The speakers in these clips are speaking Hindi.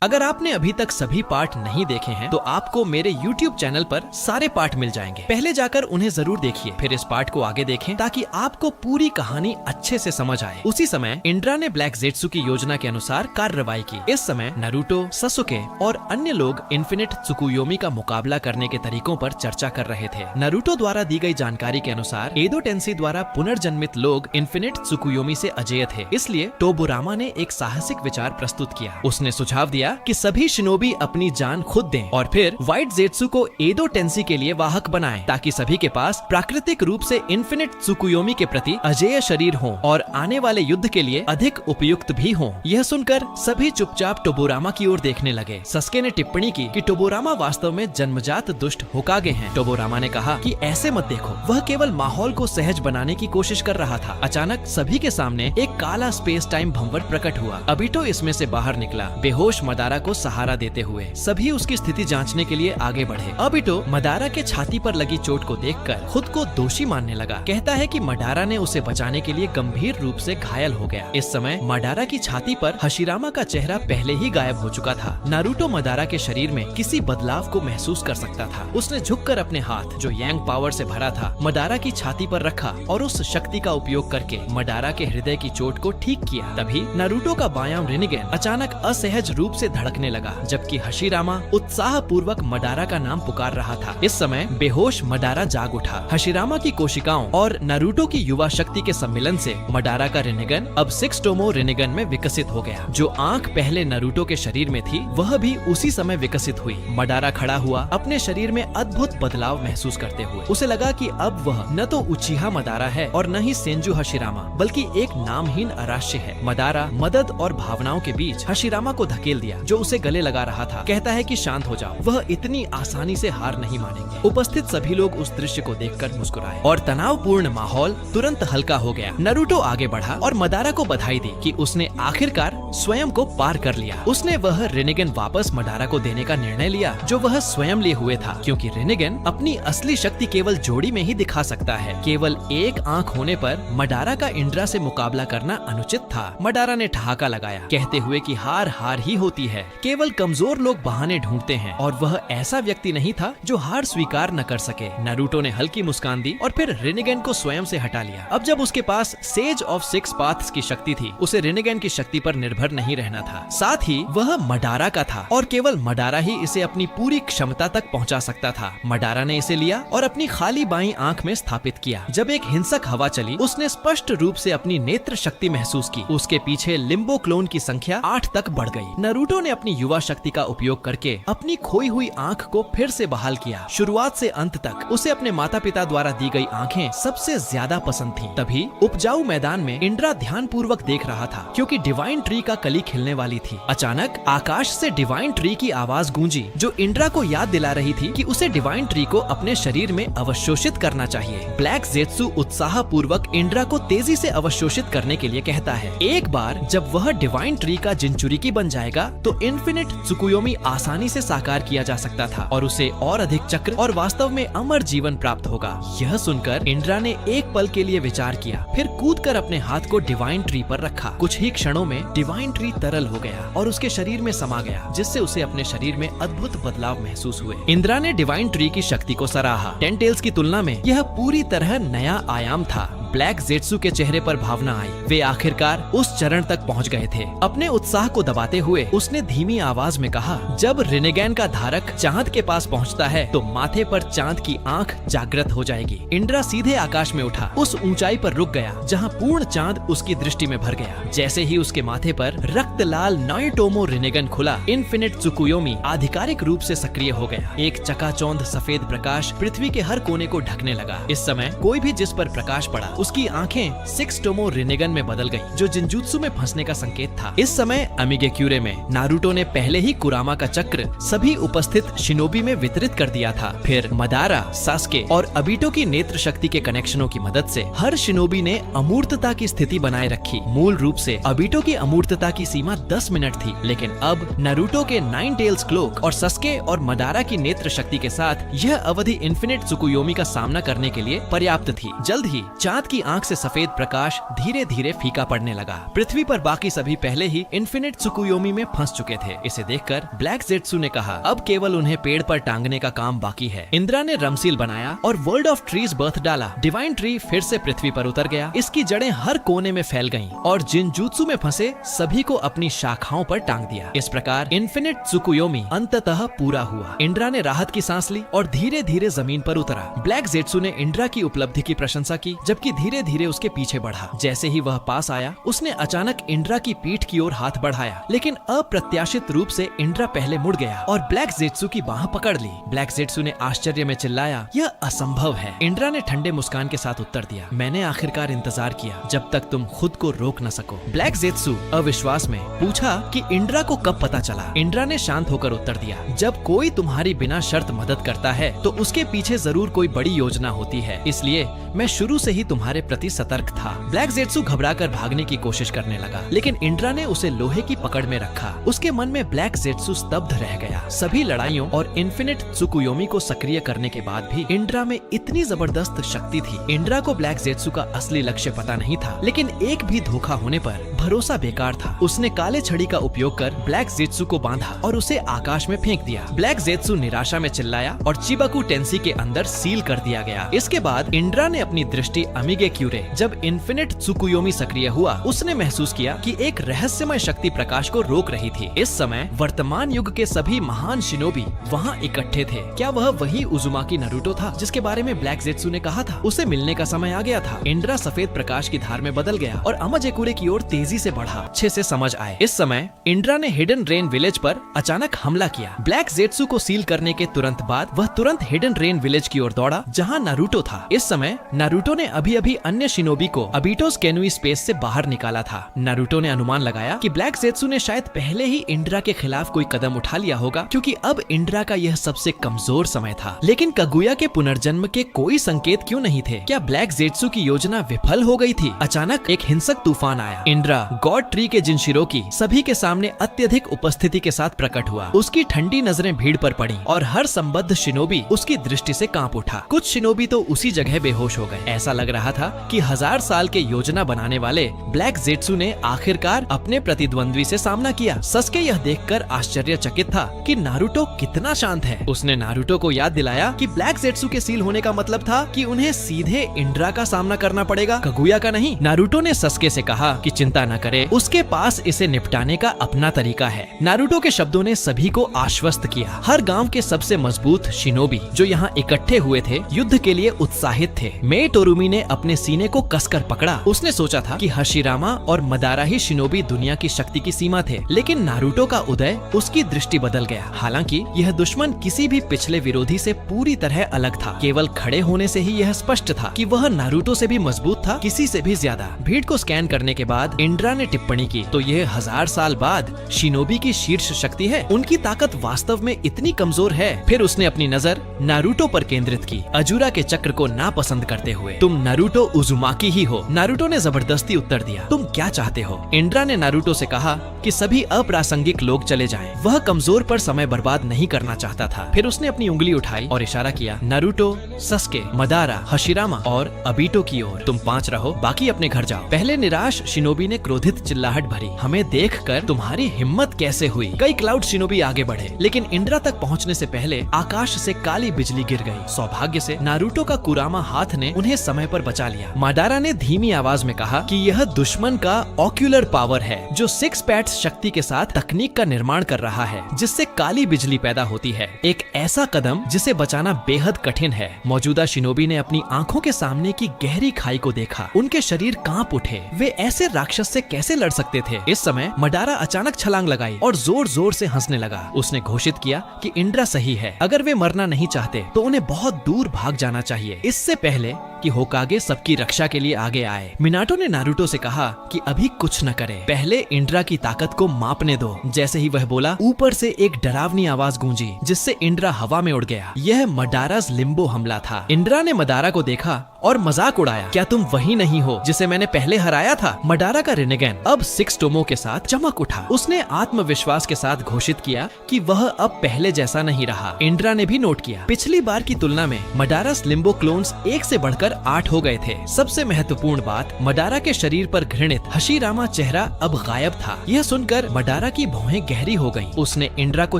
अगर आपने अभी तक सभी पार्ट नहीं देखे हैं तो आपको मेरे YouTube चैनल पर सारे पार्ट मिल जाएंगे। पहले जाकर उन्हें जरूर देखिए, फिर इस पार्ट को आगे देखें ताकि आपको पूरी कहानी अच्छे से समझ आए। उसी समय इंद्रा ने ब्लैक ज़ेत्सु की योजना के अनुसार कार्रवाई की। इस समय नारुतो, ससुके और अन्य लोग इन्फिनिट त्सुकुयोमी का मुकाबला करने के तरीकों पर चर्चा कर रहे थे। नारुतो द्वारा दी गई जानकारी के अनुसार एडो टेंसी द्वारा पुनर्जन्मित लोग इन्फिनिट त्सुकुयोमी से अजेय थे। इसलिए टोबुरामा ने एक साहसिक विचार प्रस्तुत किया। उसने सुझाव दिया कि सभी शिनोबी अपनी जान खुद दें और फिर व्हाइट ज़ेत्सु को एडो टेंसी के लिए वाहक बनाएं, ताकि सभी के पास प्राकृतिक रूप से इन्फिनिट त्सुकुयोमी के प्रति अजेय शरीर हो और आने वाले युद्ध के लिए अधिक उपयुक्त भी हो। यह सुनकर सभी चुपचाप टोबुरामा की ओर देखने लगे। सस्के ने टिप्पणी की कि टोबुरामा वास्तव में जन्मजात दुष्ट होकागे हैं। टोबुरामा ने कहा कि ऐसे मत देखो, वह केवल माहौल को सहज बनाने की कोशिश कर रहा था। अचानक सभी के सामने एक काला स्पेस टाइम भंवर प्रकट हुआ। अबिटो इसमें से बाहर निकला, बेहोश मदारा को सहारा देते हुए। सभी उसकी स्थिति जांचने के लिए आगे बढ़े। अबिटो मदारा के छाती पर लगी चोट को देखकर खुद को दोषी मानने लगा। कहता है कि मदारा ने उसे बचाने के लिए गंभीर रूप से घायल हो गया। इस समय मदारा की छाती पर हशिरामा का चेहरा पहले ही गायब हो चुका था। नारुतो मदारा के शरीर में किसी बदलाव को महसूस कर सकता था। उसने झुककर अपने हाथ, जो यांग पावर से भरा था, मदारा की छाती पर रखा और उस शक्ति का उपयोग करके मदारा के हृदय की चोट को ठीक किया। तभी नारुतो का बायां रिनिगेन अचानक असहज रूप से धड़कने लगा, जबकि हशिरामा उत्साह पूर्वक मदारा का नाम पुकार रहा था। इस समय बेहोश मदारा जाग उठा। हशिरामा की कोशिकाओं और नारुतो की युवा शक्ति के सम्मिलन से मदारा का रिनिगन अब 6 टोमो रिनिगन में विकसित हो गया। जो आंख पहले नारुतो के शरीर में थी वह भी उसी समय विकसित हुई। मदारा खड़ा हुआ, अपने शरीर में अद्भुत बदलाव महसूस करते हुए। उसे लगा कि अब वह न तो उचिहा मदारा है और न ही सेंजू हशिरामा, बल्कि एक नामहीन अराश्य है। मदारा मदद और भावनाओं के बीच हशिरामा को धकेल दिया, जो उसे गले लगा रहा था। कहता है कि शांत हो जाओ, वह इतनी आसानी से हार नहीं मानेंगे। उपस्थित सभी लोग उस दृश्य को देखकर मुस्कुराए और तनावपूर्ण माहौल तुरंत हल्का हो गया। नारुतो आगे बढ़ा और मदारा को बधाई दी कि उसने आखिरकार स्वयं को पार कर लिया। उसने वह रिनिगन वापस मदारा को देने का निर्णय लिया, जो वह स्वयं लिए हुए था, क्योंकि रिनिगन अपनी असली शक्ति केवल जोड़ी में ही दिखा सकता है। केवल एक आंख होने पर मदारा का इंद्रा से मुकाबला करना अनुचित था। मदारा ने ठहाका लगाया, कहते हुए कि हार हार ही होती है। केवल कमजोर लोग बहाने ढूंढते हैं और वह ऐसा व्यक्ति नहीं था जो हार स्वीकार न कर सके। नारुतो ने हल्की मुस्कान दी और फिर रिनिगन को स्वयं से हटा लिया। अब जब उसके पास सेज ऑफ 6 पाथ्स की शक्ति थी, उसे रिनिगन की शक्ति पर निर्भर नहीं रहना था। साथ ही वह मदारा का था और केवल मदारा ही इसे अपनी पूरी क्षमता तक पहुंचा सकता था। मदारा ने इसे लिया और अपनी खाली बाईं आंख में स्थापित किया। जब एक हिंसक हवा चली, उसने स्पष्ट रूप से अपनी नेत्र शक्ति महसूस की। उसके पीछे लिम्बो क्लोन की संख्या 8 तक बढ़ गई। नारुतो ने अपनी युवा शक्ति का उपयोग करके अपनी खोई हुई आंख को फिर से बहाल किया। शुरुआत से अंत तक उसे अपने माता पिता द्वारा दी गई आंखें सबसे ज्यादा पसंद थीं। तभी उपजाऊ मैदान में इंद्रा ध्यान पूर्वक देख रहा था, क्योंकि डिवाइन ट्री का कली खिलने वाली थी। अचानक आकाश से डिवाइन ट्री की आवाज गूंजी, जो इंद्रा को याद दिला रही थी कि उसे डिवाइन ट्री को अपने शरीर में अवशोषित करना चाहिए। ब्लैक ज़ेत्सु उत्साह पूर्वक इंद्रा को तेजी से अवशोषित करने के लिए कहता है। एक बार जब वह डिवाइन ट्री का जिनचुरिकी बन जाएगा तो इन्फिनिट त्सुकुयोमी आसानी से साकार किया जा सकता था और उसे और अधिक चक्र और वास्तव में अमर जीवन प्राप्त होगा। यह सुनकर इंद्रा ने एक पल के लिए विचार किया, फिर कूदकर अपने हाथ को डिवाइन ट्री पर रखा। कुछ ही क्षणों में डिवाइन ट्री तरल हो गया और उसके शरीर में समा गया, जिससे उसे अपने शरीर में अद्भुत बदलाव महसूस हुए। इंद्रा ने डिवाइन ट्री की शक्ति को सराहा। टेंटेल्स की तुलना में यह पूरी तरह नया आयाम था। ब्लैक ज़ेत्सु के चेहरे पर भावना आई। वे आखिरकार उस चरण तक पहुंच गए थे। अपने उत्साह को दबाते हुए उसने धीमी आवाज में कहा, जब रिनिगन का धारक चांद के पास पहुंचता है तो माथे पर चांद की आंख जागृत हो जाएगी। इंद्रा सीधे आकाश में उठा, उस ऊंचाई पर रुक गया जहां पूर्ण चांद उसकी दृष्टि में भर गया। जैसे ही उसके माथे पर रक्त लाल नायोटोमो रिनिगन खुला, इन्फिनिट त्सुकुयोमी आधिकारिक रूप से सक्रिय हो गया। एक चकाचौंध सफेद प्रकाश पृथ्वी के हर कोने को ढकने लगा। इस समय कोई भी जिस पर प्रकाश पड़ा उसकी आंखें 6 टोमो रिनिगन में बदल गईं, जो जिंजुत्सु में फंसने का संकेत था। इस समय अमिगेक्यूरे में नारुतो ने पहले ही कुरामा का चक्र सभी उपस्थित शिनोबी में वितरित कर दिया था। फिर मदारा, सास्के और अबिटो की नेत्र शक्ति के कनेक्शनों की मदद से हर शिनोबी ने अमूर्तता की स्थिति बनाए रखी। मूल रूप से अबिटो की अमूर्तता की सीमा 10 मिनट थी, लेकिन अब नारुतो के 9 टेल्स क्लोक और सस्के और मदारा की नेत्र शक्ति के साथ यह अवधि इन्फिनिट त्सुकुयोमी का सामना करने के लिए पर्याप्त थी। जल्द ही चांद रात की आंख से सफेद प्रकाश धीरे धीरे फीका पड़ने लगा। पृथ्वी पर बाकी सभी पहले ही इन्फिनिट त्सुकुयोमी में फंस चुके थे। इसे देखकर ब्लैक ज़ेत्सु ने कहा, अब केवल उन्हें पेड़ पर टांगने का काम बाकी है। इंद्रा ने रमसील बनाया और वर्ल्ड ऑफ ट्रीज बर्थ डाला। डिवाइन ट्री फिर से पृथ्वी पर उतर गया। इसकी जड़ें हर कोने में फैल गईं और जिनजुत्सु में फंसे सभी को अपनी शाखाओं पर टांग दिया। इस प्रकार इन्फिनिट त्सुकुयोमी अंततः पूरा हुआ। इंद्रा ने राहत की सांस ली और धीरे धीरे जमीन पर उतरा। ब्लैक ज़ेत्सु ने इंद्रा की उपलब्धि की प्रशंसा की, जबकि धीरे धीरे उसके पीछे बढ़ा। जैसे ही वह पास आया, उसने अचानक इंद्रा की पीठ की ओर हाथ बढ़ाया, लेकिन अप्रत्याशित रूप से इंद्रा पहले मुड़ गया और ब्लैक ज़ेत्सु की बाह पकड़ ली। ब्लैक ज़ेत्सु ने आश्चर्य में चिल्लाया, यह असंभव है। इंद्रा ने ठंडे मुस्कान के साथ उत्तर दिया, मैंने आखिरकार इंतजार किया जब तक तुम खुद को रोक न सको। ब्लैक ज़ेत्सु अविश्वास में पूछा कि इंद्रा को कब पता चला। इंद्रा ने शांत होकर उत्तर दिया, जब कोई तुम्हारी बिना शर्त मदद करता है तो उसके पीछे जरूर कोई बड़ी योजना होती है, इसलिए मैं शुरू से ही तुम्हारे प्रति सतर्क था। ब्लैक ज़ेत्सु घबराकर भागने की कोशिश करने लगा, लेकिन इंद्रा ने उसे लोहे की पकड़ में रखा। उसके मन में ब्लैक ज़ेत्सु स्तब्ध रह गया। सभी लड़ाइयों और इन्फिनिट त्सुकुयोमी को सक्रिय करने के बाद भी इंद्रा में इतनी जबरदस्त शक्ति थी। इंद्रा को ब्लैक ज़ेत्सु का असली लक्ष्य पता नहीं था, लेकिन एक भी धोखा होने पर भरोसा बेकार था। उसने काले छड़ी का उपयोग कर ब्लैक ज़ेत्सु को बांधा और उसे आकाश में फेंक दिया। ब्लैक ज़ेत्सु निराशा में चिल्लाया और चिबाकू टेंसी के अंदर सील कर दिया गया। इसके बाद इंद्रा ने अपनी दृष्टि अमिगे क्यूरे। जब इन्फिनिट त्सुकुयोमी सक्रिय हुआ, उसने महसूस किया कि एक रहस्यमय शक्ति प्रकाश को रोक रही थी। इस समय वर्तमान युग के सभी महान शिनोबी वहाँ इकट्ठे थे। क्या वह वही उजुमाकी नारुतो था जिसके बारे में ब्लैक ज़ेत्सु ने कहा था? उसे मिलने का समय आ गया था। इंद्रा सफेद प्रकाश की धार में बदल गया और अमाजेकुरे की ओर तेजी से बढ़ा। अच्छे से समझ आए। इस समय इंद्रा ने हिडन रेन विलेज पर अचानक हमला किया। ब्लैक ज़ेत्सु को सील करने के तुरंत बाद वह तुरंत हिडन रेन विलेज की ओर दौड़ा जहां नारुतो था। इस समय नारुतो ने अभी अभी अन्य शिनोबी को अबीटोस कैनुई स्पेस से बाहर निकाला था। नारुतो ने अनुमान लगाया कि ब्लैक ज़ेत्सु ने शायद पहले ही इंद्रा के खिलाफ कोई कदम उठा लिया होगा, क्योंकि अब इंद्रा का यह सबसे कमजोर समय था। लेकिन कगुया के पुनर्जन्म के कोई संकेत क्यों नहीं थे? क्या ब्लैक ज़ेत्सु की योजना विफल हो गई थी? अचानक एक हिंसक तूफान आया। इंद्रा गॉड ट्री के जिनशिरोकी सभी के सामने अत्यधिक उपस्थिति के साथ प्रकट हुआ। उसकी ठंडी नजरें भीड़ पर पड़ी और हर संबद्ध शिनोबी उसकी दृष्टि से कांप उठा। कुछ शिनोबी तो उसी जगह बेहोश हो गए। ऐसा लग रहा था कि 1000 साल के योजना बनाने वाले ब्लैक ज़ेत्सु ने आखिरकार अपने प्रतिद्वंद्वी से सामना किया। सस्के यह देखकर आश्चर्यचकित था कि नारुतो कितना शांत है। उसने नारुतो को याद दिलाया कि ब्लैक ज़ेत्सु के सील होने का मतलब था कि उन्हें सीधे इंद्रा का सामना करना पड़ेगा, कगुया का नहीं। नारुतो ने सस्के से कहा कि चिंता न करे, उसके पास इसे निपटाने का अपना तरीका है। नारुतो के शब्दों ने सभी को आश्वस्त किया। हर गांव के सबसे मजबूत शिनोबी जो यहाँ इकट्ठे हुए थे युद्ध के लिए उत्साहित थे। मेई टोरुमी ने अपने सीने को कसकर पकड़ा। उसने सोचा था कि हशिरामा और मदारा ही शिनोबी दुनिया की शक्ति की सीमा थे, लेकिन नारुतो का उदय उसकी दृष्टि बदल गया। हालांकि यह दुश्मन किसी भी पिछले विरोधी से पूरी तरह अलग था। केवल खड़े होने से ही यह स्पष्ट था कि वह नारुतो से भी मजबूत था, किसी से भी ज्यादा। भीड़ को स्कैन करने के बाद इंद्रा ने टिप्पणी की, तो यह 1000 साल बाद शिनोबी की शीर्ष शक्ति है। उनकी ताकत वास्तव में इतनी कमजोर है। फिर उसने अपनी नजर नारुतो पर केंद्रित की, अजुरा के चक्र को नापसंद करते हुए। तुम नारुतो उजुमाकी ही हो। नारुतो ने जबरदस्ती उत्तर दिया, तुम क्या चाहते हो? इंद्रा ने नारुतो से कहा कि सभी अप्रासंगिक लोग चले जाएं। वह कमजोर पर समय बर्बाद नहीं करना चाहता था। फिर उसने अपनी उंगली उठाई और इशारा किया, नारुतो, सस्के, मदारा, हशिरामा और अबीटो की ओर। तुम 5 रहो, बाकी अपने घर जाओ। पहले निराश शिनोबी ने क्रोधित चिल्लाहट भरी, हमें देखकर तुम्हारी हिम्मत कैसे हुई? कई क्लाउड शिनोबी आगे बढ़े, लेकिन इंद्रा तक पहुंचने से पहले आकाश से काली बिजली गिर गई। सौभाग्य से नारुतो का कुरामा हाथ ने उन्हें समय पर बचा लिया। मदारा ने धीमी आवाज में कहा कि यह दुश्मन का ऑक्यूलर पावर है, जो 6 पैट्स शक्ति के साथ तकनीक का निर्माण कर रहा है, जिससे काली बिजली पैदा होती है। एक ऐसा कदम जिसे बचाना बेहद कठिन है। मौजूदा शिनोबी ने अपनी आंखों के सामने की गहरी खाई को देखा। उनके शरीर कांप उठे। वे ऐसे राक्षस से कैसे लड़ सकते थे? इस समय मदारा अचानक छलांग लगाई और जोर जोर से हंसने लगा। उसने घोषित किया कि इंद्रा सही है। अगर वे मरना नहीं चाहते तो उन्हें बहुत दूर भाग जाना चाहिए, इससे पहले कि होकागे सबकी रक्षा के लिए आगे आए। मिनाटो ने नारुतो से कहा कि अभी कुछ न करे, पहले इंद्रा की ताकत को मापने दो। जैसे ही वह बोला, ऊपर से एक डरावनी आवाज गूंजी, जिससे इंद्रा हवा में उड़ गया। यह मदारास लिम्बो हमला था। इंद्रा ने मदारा को देखा और मजाक उड़ाया। क्या तुम वही नहीं हो जिसे मैंने पहले हराया था? मडारा का रेनेगन अब 6 टोमों के साथ चमक उठा। उसने आत्मविश्वास के साथ घोषित किया कि वह अब पहले जैसा नहीं रहा। इंड्रा ने भी नोट किया, पिछली बार की तुलना में मडारास लिम्बो क्लोन्स 1 से बढ़कर 8 हो गए थे। सबसे महत्वपूर्ण बात, मडारा के शरीर पर घृणित हशीरामा चेहरा अब गायब था। यह सुनकर मडारा की भौहें गहरी हो गईं। उसने इंड्रा को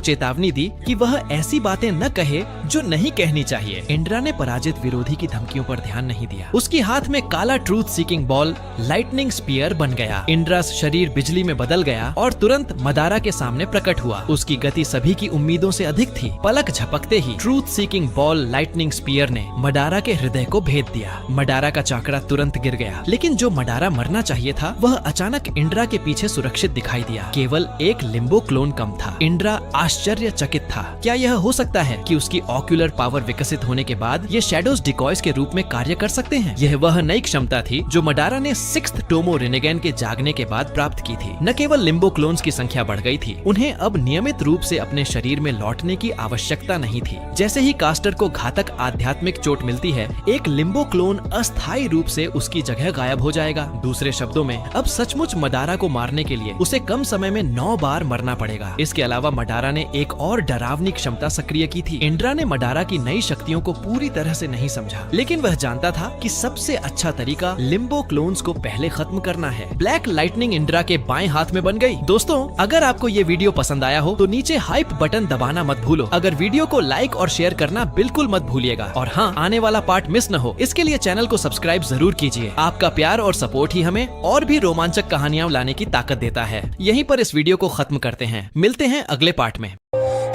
चेतावनी दी कि वह ऐसी बातें न कहे जो नहीं कहनी चाहिए। इंड्रा ने पराजित विरोधी की धमकियों पर ध्यान नहीं दिया। उसकी हाथ में काला truth seeking ball lightning spear बन गया। इंड्रास शरीर बिजली में बदल गया और तुरंत मडारा के सामने प्रकट हुआ। उसकी गति सभी की उम्मीदों से अधिक थी। पलक झपकते ही truth seeking ball lightning spear ने मडारा के हृदय को भेद दिया। मडारा का चाकड़ा तुरंत गिर गया, लेकिन जो मडारा मरना चाहिए था वह अचानक इंड्रा के पीछे सुरक्षित दिखाई दिया। केवल एक लिम्बो क्लोन कम था। इंड्रा आश्चर्यचकित था। क्या यह हो सकता है कि उसकी ऑक्यूलर पावर विकसित होने के बाद ये शैडोज डिकॉयज के रूप में कार्य कर सकते हैं? यह वह नई क्षमता थी जो मडारा ने 6th टोमो रेनेगन के जागने के बाद प्राप्त की थी। न केवल लिम्बो क्लोन्स की संख्या बढ़ गई थी, उन्हें अब नियमित रूप से अपने शरीर में लौटने की आवश्यकता नहीं थी। जैसे ही कास्टर को घातक आध्यात्मिक चोट मिलती है, एक लिम्बो क्लोन अस्थायी रूप से उसकी जगह गायब हो जाएगा। दूसरे शब्दों में, अब सचमुच मडारा को मारने के लिए उसे कम समय में 9 बार मरना पड़ेगा। इसके अलावा मडारा ने एक और डरावनी क्षमता सक्रिय की थी। इंड्रा ने मडारा की नई शक्तियों को पूरी तरह से नहीं समझा, लेकिन वह जानता था कि सबसे अच्छा तरीका लिम्बो क्लोन्स को पहले खत्म करना है। ब्लैक लाइटनिंग इंड्रा के बाएं हाथ में बन गई। दोस्तों, अगर आपको ये वीडियो पसंद आया हो तो नीचे हाइप बटन दबाना मत भूलो। अगर वीडियो को लाइक और शेयर करना बिल्कुल मत भूलिएगा। और हाँ, आने वाला पार्ट मिस न हो, इसके लिए चैनल को सब्सक्राइब जरूर कीजिए। आपका प्यार और सपोर्ट ही हमें और भी रोमांचक कहानियां लाने की ताकत देता है। यहीं पर इस वीडियो को खत्म करते हैं। मिलते हैं अगले पार्ट में।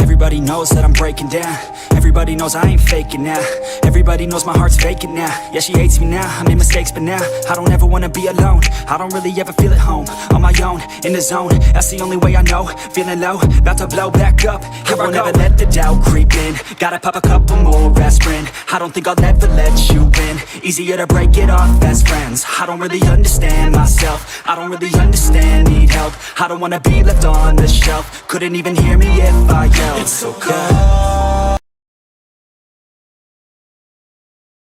Everybody knows that I'm breaking down. Everybody knows I ain't faking now. Everybody knows my heart's faking now. Yeah, she hates me now, I made mistakes but now I don't ever wanna be alone. I don't really ever feel at home. On my own, in the zone, that's the only way I know. Feeling low, about to blow back up. Here I won't ever let the doubt creep in. Gotta pop a couple more aspirin. I don't think I'll ever let you in. Easier to break it off best friends. I don't really understand myself. I don't really understand, need help. I don't wanna be left on the shelf. Couldn't even hear me if I